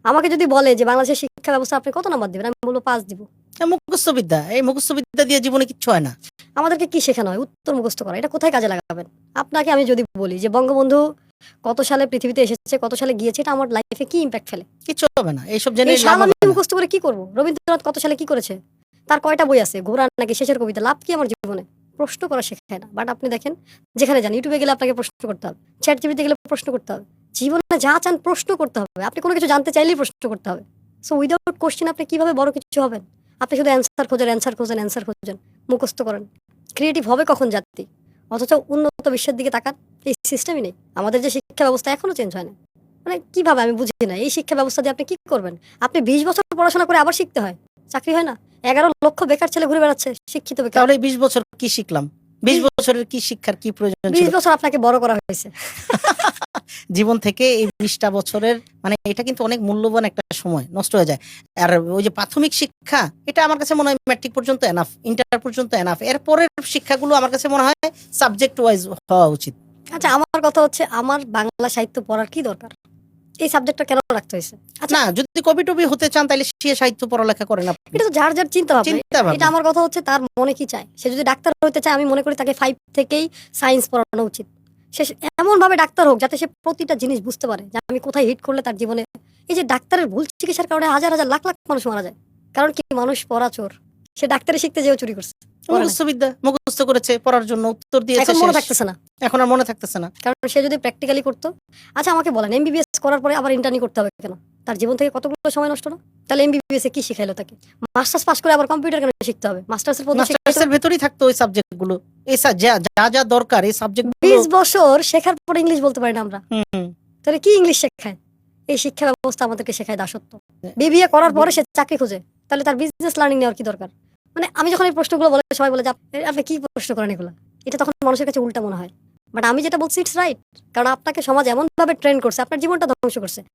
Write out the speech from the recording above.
আমাকে যদি বলে যে বাংলাদেশের শিক্ষা ব্যবস্থা আপনি কত নাম্বার দিবেন, আমি বলবো 5 দিব। মুখস্থ বিদ্যা, এই মুখস্থ বিদ্যা দিয়ে জীবনে কিচ্ছু হয় না। আমাদেরকে কি শেখানো হয়? উত্তর মুখস্থ করা। এটা কোথায় কাজে লাগাবেন? আপনাকে আমি যদি বলি যে বঙ্গবন্ধু কত সালে পৃথিবীতে এসেছে, কত সালে গিয়েছে, এটা আমার লাইফে কি ইম্প্যাক্ট ফেলে? কিচ্ছু হবে না, এইসব জেনে এই লাভ সাল আমি হবে না। মুখস্থ করে কি করব? রবীন্দ্রনাথ কত সালে কি করেছে? তার কয়টা বই আছে? ঘোড়া নাকি শেষের কবিতা? লাভ কি আমার জীবনে? প্রশ্ন করা শেখায় না। বাট আপনি দেখেন, যেখানে যান, ইউটিউবে গেলে আপনাকে প্রশ্ন করতে হবে, চ্যাট জিপিটিতে গেলে প্রশ্ন করতে হবে, জীবনে যা চান প্রশ্ন করতে হবে। আপনি কোনো কিছু জানতে চাইলেই প্রশ্ন করতে হবে। সো উইদাউট কোশ্চেন আপনি কিভাবে বড় কিছু হবেন? আপনি শুধু অ্যান্সার খোঁজেন, অ্যান্সার খোঁজেন, অ্যান্সার খোঁজেন, মুখস্থ করেন। ক্রিয়েটিভ হবে কখন জাতি? অথচ উন্নত বিশ্বের দিকে তাকান, এই সিস্টেমই নেই। আমাদের যে শিক্ষা ব্যবস্থা এখনো চেঞ্জ হয় না। মানে কিভাবে আমি বুঝি না, এই শিক্ষা ব্যবস্থা দিয়ে আপনি কি করবেন? আপনি 20 বছর পড়াশোনা করে আবার শিখতে হয়, চাকরি হয় না। 11 লক্ষ বেকার ছেলে ঘুরে বেড়াচ্ছে, শিক্ষিত বেকার। তাহলে 20 বছর কি শিখলাম? 20 বছরের কি শিক্ষার কি প্রয়োজন 20 ছিল? বছর আপনাকে বড় করা হয়েছে। জীবন থেকে এই 20টা বছরের, মানে এটা কিন্তু অনেক মূল্যবান একটা সময় নষ্ট হয়ে যায়। আর ওই যে প্রাথমিক শিক্ষা, এটা আমার কাছে মনে হয় ম্যাট্রিক পর্যন্ত এনাফ, ইন্টার পর্যন্ত এনাফ। এরপরের শিক্ষাগুলো আমার কাছে মনে হয় সাবজেক্ট ওয়াইজ হওয়া উচিত। আচ্ছা, আমার কথা হচ্ছে, আমার বাংলা সাহিত্য পড়ার কি দরকার? এই সাবজেক্টটা কেন রাখতে হয়েছে? আচ্ছা, না, যদি কবি টবি হতে চান তাহলে সে সাহিত্য পড়ালেখা করেন আপনি। এটা তো যার যার চিন্তা ভাবনা। চিন্তা ভাবনা। এটা আমার কথা হচ্ছে, তার মনে কি চায়। সে যদি ডাক্তার হতে চায়, আমি মনে করি তাকে 5 থেকেই সায়েন্স পড়ানো উচিত। সে এমন ভাবে ডাক্তার হোক যাতে সে প্রতিটা জিনিস বুঝতে পারে যে আমি কোথায় হিট করলে তার জীবনে। এই যে ডাক্তারের ভুল চিকিৎসার কারণে হাজার হাজার লাখ লাখ মানুষ মারা যায়, কারণ কি? মানুষ পড়া চোর। সে ডাক্তারি শিখতে যেও চুরি করছে, পড়ে নাই। মুখস্থ বিদ্যা মুখস্থ করেছে, পড়ার জন্য উত্তর দিয়েছে, এখন মনে শেষ। থাকতেছে না, এখন আর মনে থাকতেছে না। কারণ সে যদি প্র্যাকটিক্যালি করতো। আচ্ছা আমাকে বলেন, এমবিবিএস করার পরে আবার ইন্টার্নি করতে হবে কেন? তার জীবন থেকে কতগুলো সময় নষ্ট না? তাহলে এমবিবিএস এ কি শিখাইলো তাকে? মাস্টার্স পাস করে আবার কম্পিউটার কেন শিখতে হবে? মাস্টার্সের প্রথম মাস্টার্সের ভেতরেই থাকতো ওই সাবজেক্ট গুলো, এই যা যা যা দরকার এই সাবজেক্ট গুলো। 20 বছর শেখার পর ইংলিশ বলতে পারি না আমরা, তাহলে কি ইংলিশ শেখায়? এই শিক্ষা ব্যবস্থা আমাদেরকে শেখায় দাসত্ব। বিবিএ করার পরে সে চাকরি খোঁজে, তাহলে তার বিজনেস লার্নিং নেওয়ার কি দরকার? মানে আমি যখন এই প্রশ্নগুলো বলে, সবাই বলে যে আপনি কি প্রশ্ন করেন এগুলো। এটা তখন মানুষের কাছে উল্টা মনে হয়। বাট আমি যেটা বলছি ইটস রাইট, কারণ আপনাকে সমাজ এমন ভাবে ট্রেন করছে, আপনার জীবনটা ধ্বংস করছে।